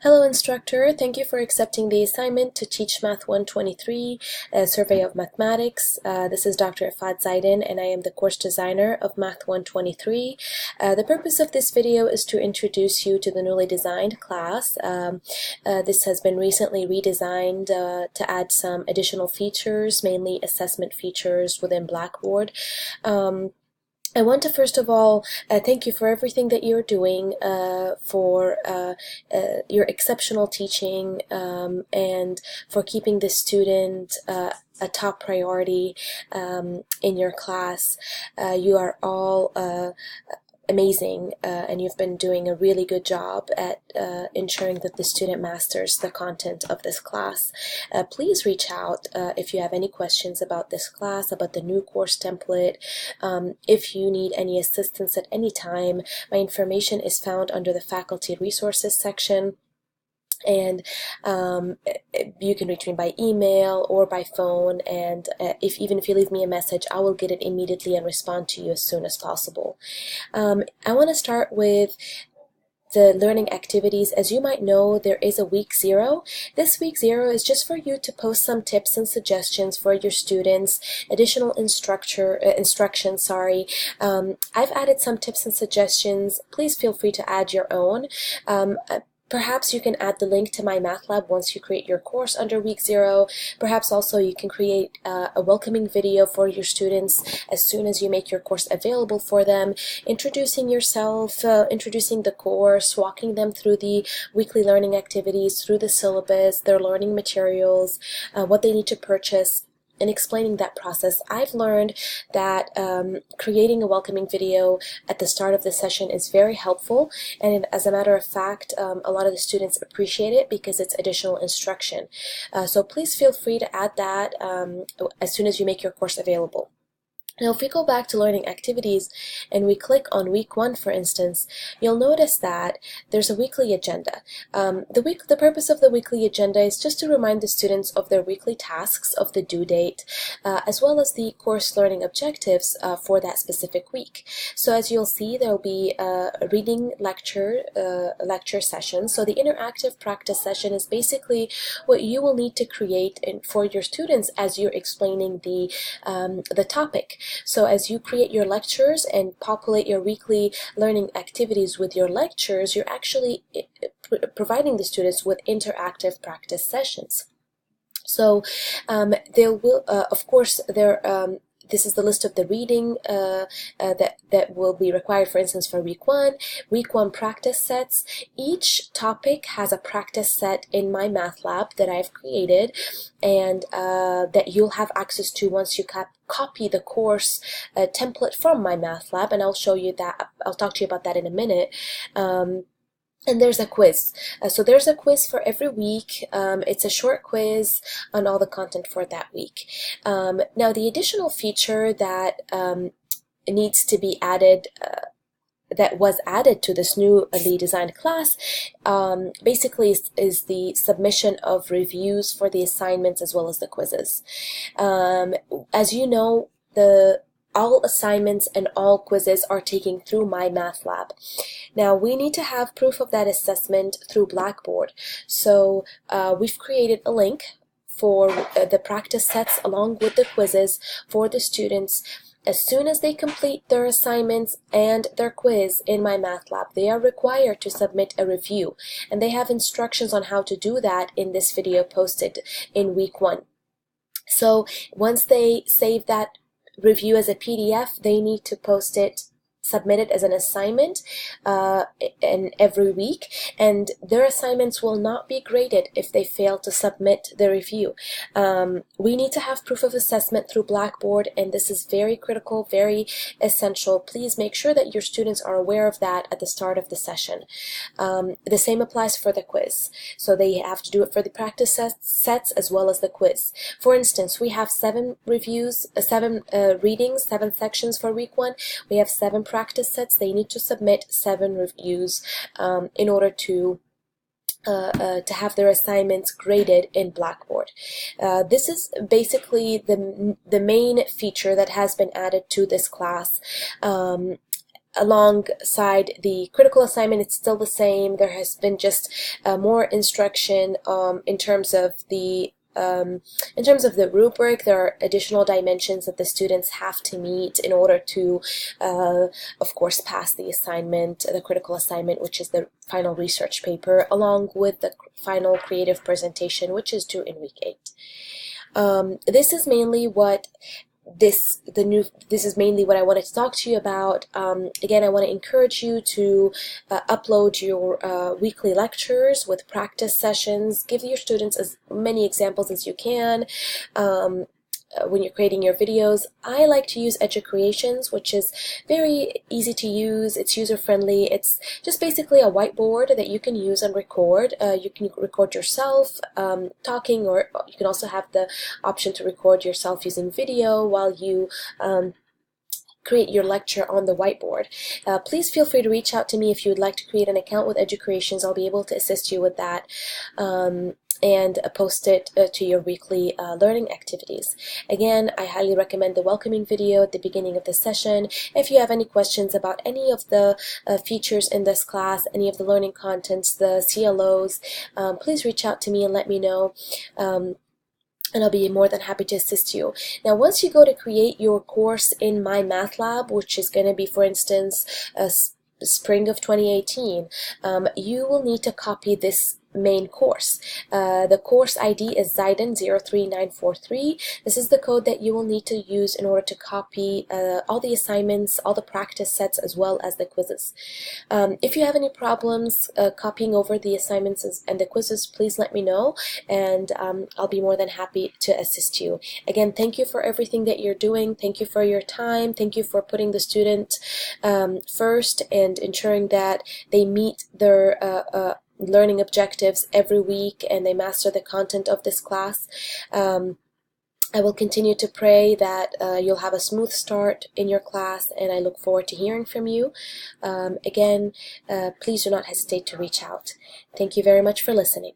Hello instructor, thank you for accepting the assignment to teach Math 123, a survey of mathematics. This is Dr. Ifad Zaiden and I am the course designer of Math 123. The purpose of this video is to introduce you to the newly designed class. This has been recently redesigned to add some additional features, mainly assessment features within Blackboard. I want to first of all thank you for everything that you're doing, for your exceptional teaching, and for keeping the student a top priority in your class. You are all amazing, and you've been doing a really good job at ensuring that the student masters the content of this class. Please reach out if you have any questions about this class, about the new course template. If you need any assistance at any time, my information is found under the faculty resources section. And you can reach me by email or by phone, and even if you leave me a message, I will get it immediately and respond to you as soon as possible. I want to start with the learning activities. As you might know, there is a week 0. This week 0 is just for you to post some tips and suggestions for your students, additional instructions. I've added some tips and suggestions. Please feel free to add your own. Perhaps you can add the link to my math lab once you create your course under week 0. Perhaps also you can create a welcoming video for your students as soon as you make your course available for them, introducing yourself, introducing the course, walking them through the weekly learning activities, through the syllabus, their learning materials, what they need to purchase, and explaining that process. I've learned that creating a welcoming video at the start of the session is very helpful, and as a matter of fact, a lot of the students appreciate it because it's additional instruction. So please feel free to add that as soon as you make your course available. Now, if we go back to learning activities and we click on week 1, for instance, you'll notice that there's a weekly agenda. The purpose of the weekly agenda is just to remind the students of their weekly tasks, of the due date, as well as the course learning objectives for that specific week. So as you'll see, there'll be a reading lecture session. So the interactive practice session is basically what you will need to create for your students as you're explaining the topic. So as you create your lectures and populate your weekly learning activities with your lectures, you're actually providing the students with interactive practice sessions. So there will, of course, this is the list of the reading that will be required, for instance, for week 1. Week 1 practice sets. Each topic has a practice set in my math lab that I've created, and that you'll have access to once you copy the course template from my math lab, and I'll show you that. I'll talk to you about that in a minute. And there's a quiz. So there's a quiz for every week. It's a short quiz on all the content for that week. Now, the additional feature that needs to be added, that was added to this newly designed class, basically is the submission of reviews for the assignments as well as the quizzes. As you know, all assignments and all quizzes are taken through my math lab. Now, we need to have proof of that assessment through Blackboard. So we've created a link for the practice sets along with the quizzes for the students. As soon as they complete their assignments and their quiz in my math lab, they are required to submit a review. And they have instructions on how to do that in this video posted in week 1. So once they save that review as a PDF, they need to submit it as an assignment in every week, and their assignments will not be graded if they fail to submit the review. We need to have proof of assessment through Blackboard, and this is very critical, very essential. Please make sure that your students are aware of that at the start of the session. The same applies for the quiz. So they have to do it for the practice sets as well as the quiz. For instance, we have 7 reviews, 7 readings, 7 sections for week 1. We have 7 practice sets. They need to submit 7 reviews in order to have their assignments graded in Blackboard. This is basically the main feature that has been added to this class. alongside the critical assignment, it's still the same. There has been just more instruction in terms of the rubric. There are additional dimensions that the students have to meet in order to, of course, pass the assignment, the critical assignment, which is the final research paper, along with the final creative presentation, which is due in week 8. This is mainly what this is mainly what I wanted to talk to you about. Again, I want to encourage you to upload your weekly lectures with practice sessions. Give your students as many examples as you can. When you're creating your videos, I like to use EduCreations, which is very easy to use. It's user-friendly. It's just basically a whiteboard that you can use and record. You can record yourself talking, or you can also have the option to record yourself using video while you create your lecture on the whiteboard. Please feel free to reach out to me if you would like to create an account with EduCreations. I'll be able to assist you with that. And post it to your weekly learning activities. Again, I highly recommend the welcoming video at the beginning of the session. If you have any questions about any of the features in this class, any of the learning contents, the CLOs, please reach out to me and let me know. And I'll be more than happy to assist you. Now, once you go to create your course in MyMathLab, which is going to be, for instance, spring of 2018, you will need to copy this main course. The course ID is Zaiden03943. This is the code that you will need to use in order to copy all the assignments, all the practice sets, as well as the quizzes. If you have any problems copying over the assignments and the quizzes, please let me know, and I'll be more than happy to assist you. Again, thank you for everything that you're doing. Thank you for your time. Thank you for putting the student first and ensuring that they meet their learning objectives every week and they master the content of this class. I will continue to pray that you'll have a smooth start in your class, and I look forward to hearing from you. Again, please do not hesitate to reach out. Thank you very much for listening.